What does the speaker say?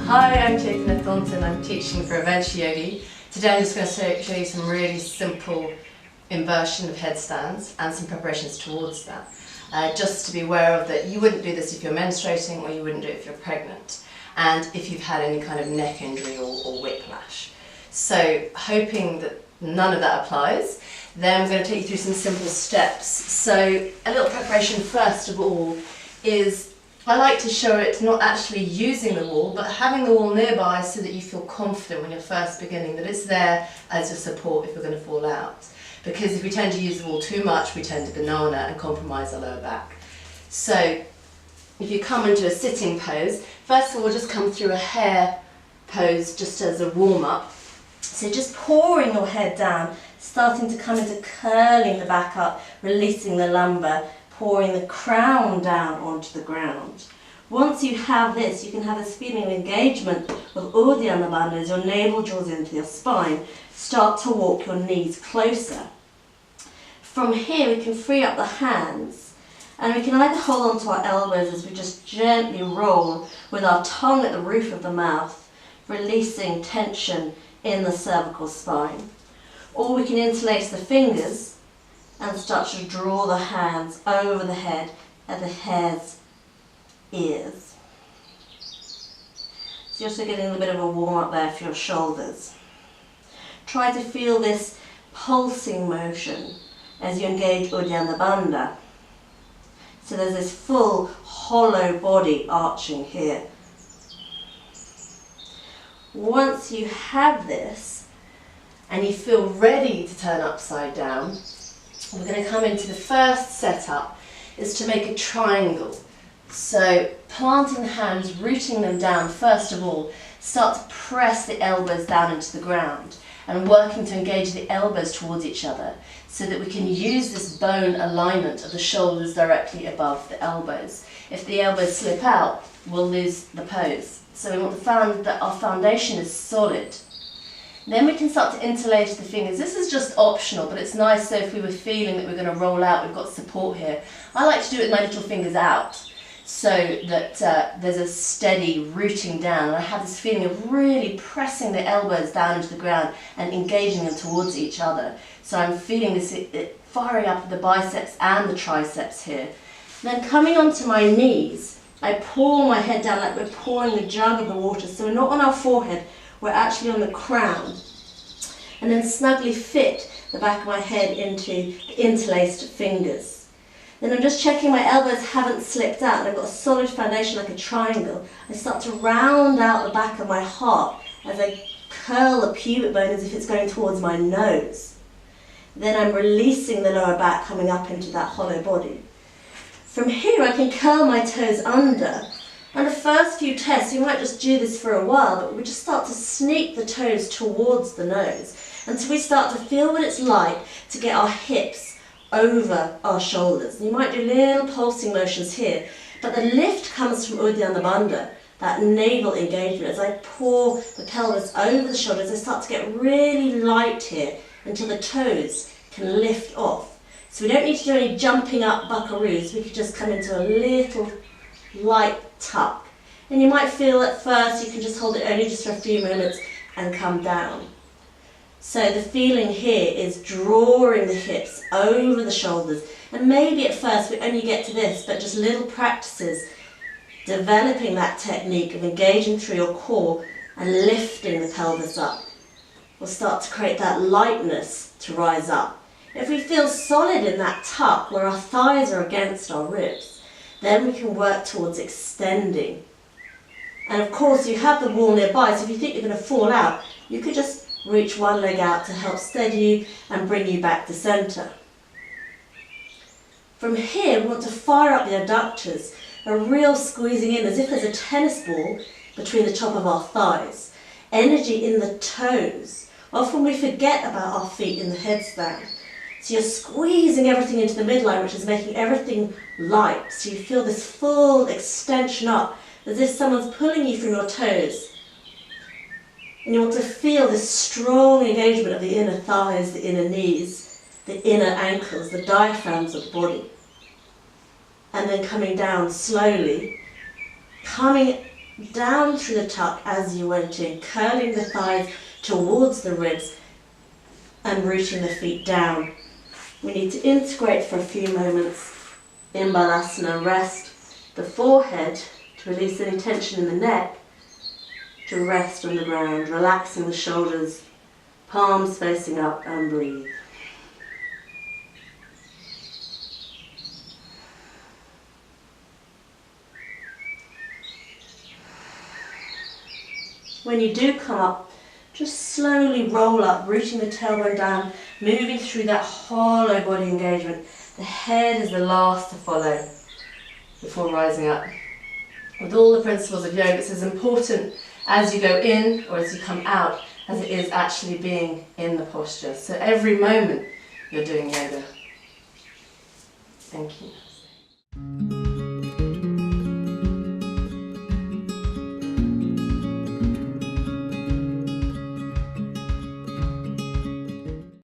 Hi, I'm Chetana Thornton. I'm teaching for AdventureYogi. Today I'm just going to show you some really simple inversion of headstands and some preparations towards that. Just to be aware of that you wouldn't do this if you're menstruating, or you wouldn't do it if you're pregnant, and if you've had any kind of neck injury or whiplash. So hoping that none of that applies, then I'm going to take you through some simple steps. So a little preparation first of all is, I like to show it not actually using the wall, but having the wall nearby so that you feel confident when you're first beginning that it's there as a support if we're going to fall out. Because if we tend to use the wall too much, we tend to banana and compromise our lower back. So if you come into a sitting pose, first of all just come through a hare pose just as a warm-up. So just pouring your head down, starting to come into curling the back up, releasing the lumbar, pouring the crown down onto the ground. Once you have this, you can have this feeling of engagement of Uddiyana Bandha as your navel draws into your spine. Start to walk your knees closer. From here we can free up the hands, and we can either hold onto our elbows as we just gently roll with our tongue at the roof of the mouth, releasing tension in the cervical spine. Or we can interlace the fingers and start to draw the hands over the head at the hare's ears. So you're also getting a little bit of a warm up there for your shoulders. Try to feel this pulsing motion as you engage Uddiyana Bandha. So there's this full hollow body arching here. Once you have this and you feel ready to turn upside down, we're going to come into the first setup is to make a triangle. So planting the hands, rooting them down, first of all, start to press the elbows down into the ground and working to engage the elbows towards each other so that we can use this bone alignment of the shoulders directly above the elbows. If the elbows slip out, we'll lose the pose. So we want to find that our foundation is solid. Then we can start to interlace the fingers. This is just optional, but it's nice so if we were feeling that we're going to roll out, we've got support here. I like to do it with my little fingers out so that there's a steady rooting down. And I have this feeling of really pressing the elbows down into the ground and engaging them towards each other. So I'm feeling this firing up the biceps and the triceps here. Then coming onto my knees, I pour my head down like we're pouring the jug of the water. So we're not on our forehead, we're actually on the crown. And then snugly fit the back of my head into the interlaced fingers. Then I'm just checking my elbows haven't slipped out and I've got a solid foundation like a triangle. I start to round out the back of my heart as I curl the pubic bone as if it's going towards my nose. Then I'm releasing the lower back, coming up into that hollow body. From here I can curl my toes under. And the first few tests, you might just do this for a while, but we just start to sneak the toes towards the nose until we start to feel what it's like to get our hips over our shoulders. And you might do little pulsing motions here, but the lift comes from Uddiyana Bandha, that navel engagement. As I pour the pelvis over the shoulders, I start to get really light here until the toes can lift off. So we don't need to do any jumping up buckaroos, we could just come into a little light tuck. And you might feel at first you can just hold it only just for a few moments and come down. So the feeling here is drawing the hips over the shoulders, and maybe at first we only get to this, but just little practices developing that technique of engaging through your core and lifting the pelvis up will start to create that lightness to rise up. If we feel solid in that tuck where our thighs are against our ribs, then we can work towards extending. And of course you have the wall nearby, so if you think you're going to fall out, you could just reach one leg out to help steady you and bring you back to centre. From here we want to fire up the adductors, a real squeezing in as if there's a tennis ball between the top of our thighs. Energy in the toes. Often we forget about our feet in the headstand. So you're squeezing everything into the midline, which is making everything light. So you feel this full extension up, as if someone's pulling you from your toes. And you want to feel this strong engagement of the inner thighs, the inner knees, the inner ankles, the diaphragms of the body. And then coming down slowly, coming down through the tuck as you went in, curling the thighs towards the ribs and rooting the feet down. We need to integrate for a few moments in Balasana. Rest the forehead to release any tension in the neck, to rest on the ground, relaxing the shoulders, palms facing up, and breathe. When you do come up, just slowly roll up, rooting the tailbone down, moving through that hollow body engagement. The head is the last to follow before rising up. With all the principles of yoga, it's as important as you go in or as you come out as it is actually being in the posture. So every moment you're doing yoga. Thank you.